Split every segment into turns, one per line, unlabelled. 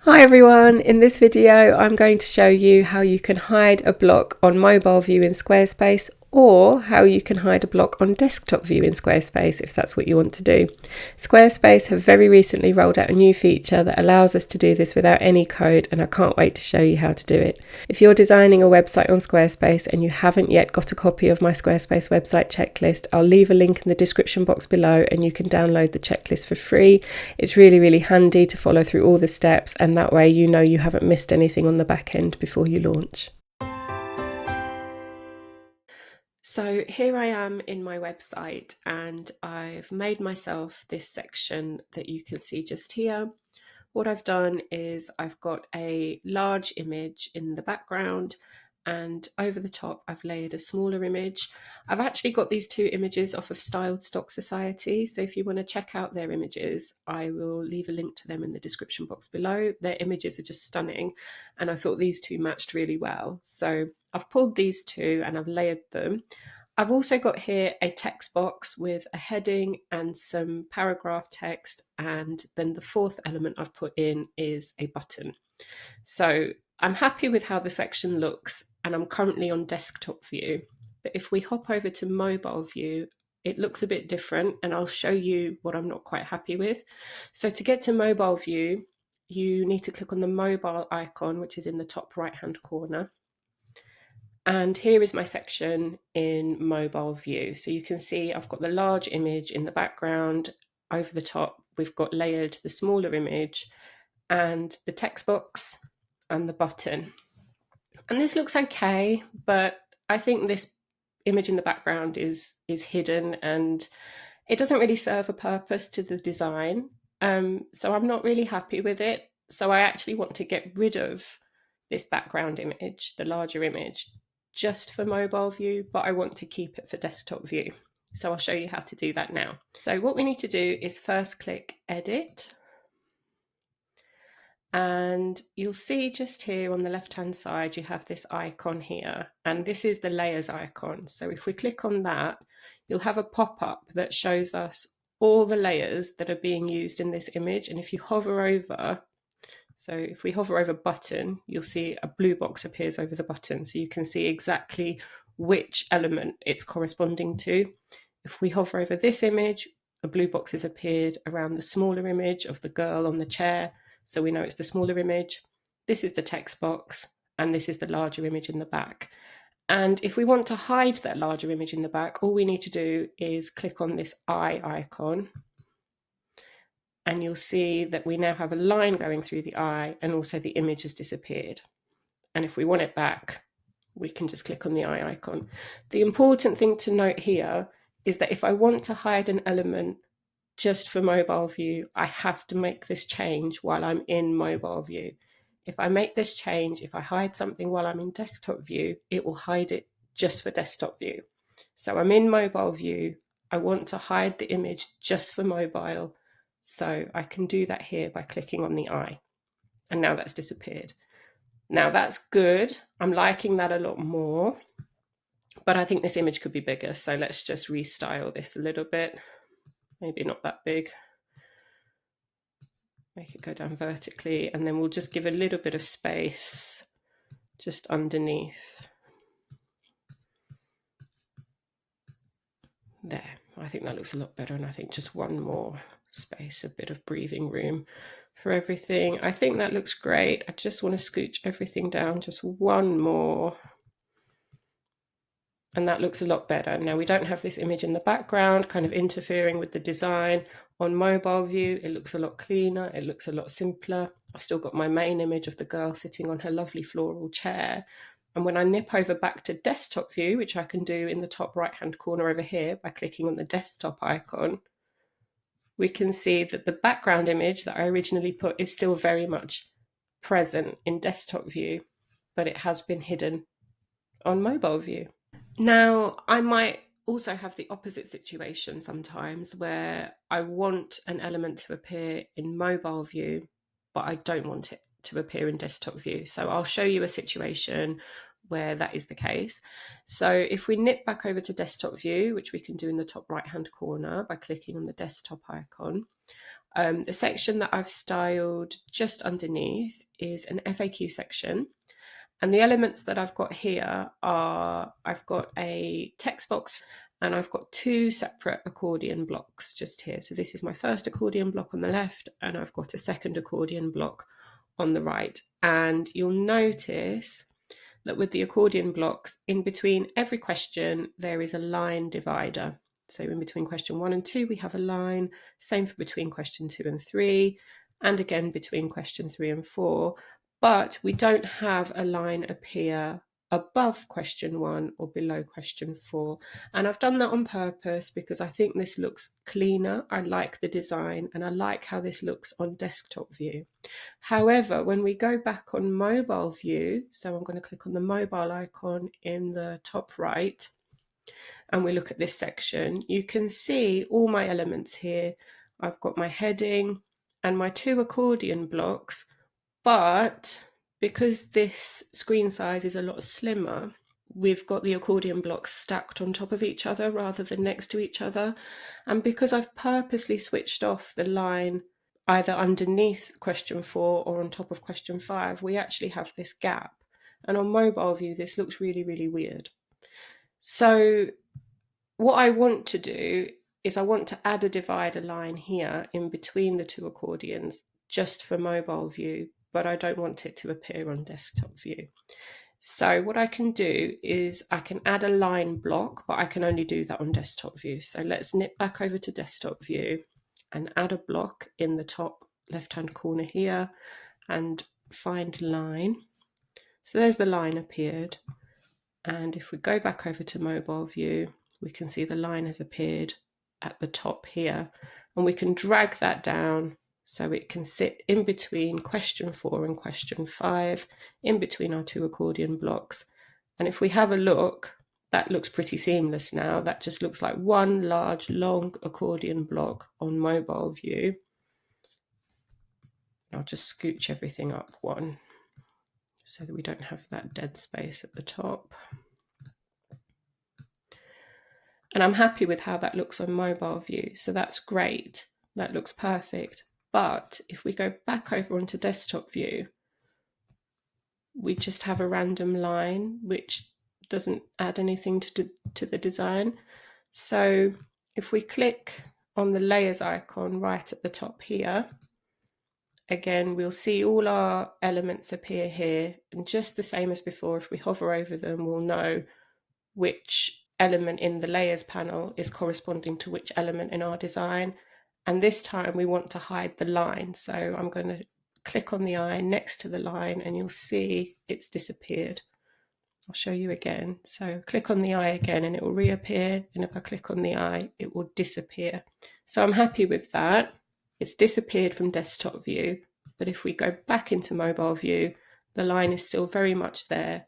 Hi everyone, in this video I'm going to show you how you can hide a block on mobile view in Squarespace or how you can hide a block on desktop view in Squarespace if that's what you want to do. Squarespace have very recently rolled out a new feature that allows us to do this without any code, and I can't wait to show you how to do it. If you're designing a website on Squarespace and you haven't yet got a copy of my Squarespace website checklist, I'll leave a link in the description box below and you can download the checklist for free. It's really handy to follow through all the steps, and that way you know you haven't missed anything on the back end before you launch. So here I am in my website and I've made myself this section that you can see just here. What I've done is I've got a large image in the background, and over the top I've layered a smaller image. I've actually got these two images off of Styled Stock Society, so if you want to check out their images, I will leave a link to them in the description box below. Their images are just stunning, and I thought these two matched really well. So I've pulled these two and I've layered them. I've also got here a text box with a heading and some paragraph text, and then the fourth element I've put in is a button. So I'm happy with how the section looks, and I'm currently on desktop view. But if we hop over to mobile view, it looks a bit different, and I'll show you what I'm not quite happy with. So to get to mobile view, you need to click on the mobile icon, which is in the top right hand corner. And here is my section in mobile view. So you can see I've got the large image in the background. Over the top, we've got layered the smaller image and the text box and the button. And this looks okay, but I think this image in the background is hidden and it doesn't really serve a purpose to the design. So I'm not really happy with it. So I actually want to get rid of this background image, the larger image, just for mobile view, but I want to keep it for desktop view. So I'll show you how to do that now. So what we need to do is first click Edit. And you'll see just here on the left hand side, you have this icon here, and this is the layers icon. So if we click on that, you'll have a pop-up that shows us all the layers that are being used in this image. And if you hover over, so if we hover over button, you'll see a blue box appears over the button. So you can see exactly which element it's corresponding to. If we hover over this image, a blue box has appeared around the smaller image of the girl on the chair. So we know it's the smaller image. This is the text box, and this is the larger image in the back. And if we want to hide that larger image in the back, all we need to do is click on this eye icon, and you'll see that we now have a line going through the eye, and also the image has disappeared. And if we want it back, we can just click on the eye icon. The important thing to note here is that if I want to hide an element just for mobile view, I have to make this change while I'm in mobile view. If I make this change, if I hide something while I'm in desktop view, it will hide it just for desktop view. So I'm in mobile view. I want to hide the image just for mobile. So I can do that here by clicking on the eye. And now that's disappeared. Now that's good. I'm liking that a lot more. But I think this image could be bigger. So let's just restyle this a little bit. Maybe not that big. Make it go down vertically, and then we'll just give a little bit of space just underneath. There, I think that looks a lot better, and I think just one more space, a bit of breathing room for everything. I think that looks great. I just want to scooch everything down just one more. And that looks a lot better. Now we don't have this image in the background kind of interfering with the design. On mobile view, it looks a lot cleaner, it looks a lot simpler. I've still got my main image of the girl sitting on her lovely floral chair. And when I nip over back to desktop view, which I can do in the top right hand corner over here by clicking on the desktop icon, we can see that the background image that I originally put is still very much present in desktop view, but it has been hidden on mobile view. Now, I might also have the opposite situation sometimes where I want an element to appear in mobile view, but I don't want it to appear in desktop view. So I'll show you a situation where that is the case. So if we nip back over to desktop view, which we can do in the top right hand corner by clicking on the desktop icon, The section that I've styled just underneath is an FAQ section. And the elements that I've got here are, I've got a text box and I've got two separate accordion blocks just here. So this is my first accordion block on the left and I've got a second accordion block on the right. And you'll notice that with the accordion blocks, in between every question, there is a line divider. So in between question 1 and 2, we have a line, same for between question 2 and 3, and again between question 3 and 4. But we don't have a line appear above question 1 or below question 4. And I've done that on purpose because I think this looks cleaner. I like the design and I like how this looks on desktop view. However, when we go back on mobile view, so I'm going to click on the mobile icon in the top right, and we look at this section, you can see all my elements here. I've got my heading and my two accordion blocks, but because this screen size is a lot slimmer, we've got the accordion blocks stacked on top of each other rather than next to each other. And because I've purposely switched off the line either underneath question 4 or on top of question 5, we actually have this gap. And on mobile view, this looks really, really weird. So what I want to do is I want to add a divider line here in between the two accordions just for mobile view, but I don't want it to appear on desktop view. So what I can do is I can add a line block, but I can only do that on desktop view. So let's nip back over to desktop view and add a block in the top left-hand corner here and find line. So there's the line appeared. And if we go back over to mobile view, we can see the line has appeared at the top here, and we can drag that down so it can sit in between question 4 and question 5, in between our two accordion blocks. And if we have a look, that looks pretty seamless now. That just looks like one large, long accordion block on mobile view. I'll just scooch everything up one so that we don't have that dead space at the top. And I'm happy with how that looks on mobile view. So that's great. That looks perfect. But if we go back over onto desktop view, we just have a random line, which doesn't add anything to the design. So if we click on the layers icon right at the top here, again, we'll see all our elements appear here. And just the same as before, if we hover over them, we'll know which element in the layers panel is corresponding to which element in our design. And this time we want to hide the line. So I'm going to click on the eye next to the line and you'll see it's disappeared. I'll show you again. So click on the eye again and it will reappear. And if I click on the eye, it will disappear. So I'm happy with that. It's disappeared from desktop view. But if we go back into mobile view, the line is still very much there.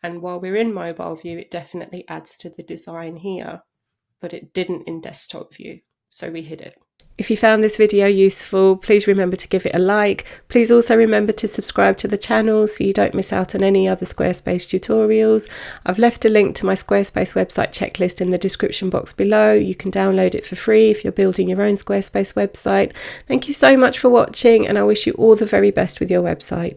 And while we're in mobile view, it definitely adds to the design here, but it didn't in desktop view. So we hid it. If you found this video useful, please remember to give it a like. Please also remember to subscribe to the channel so you don't miss out on any other Squarespace tutorials. I've left a link to my Squarespace website checklist in the description box below. You can download it for free if you're building your own Squarespace website. Thank you so much for watching and I wish you all the very best with your website.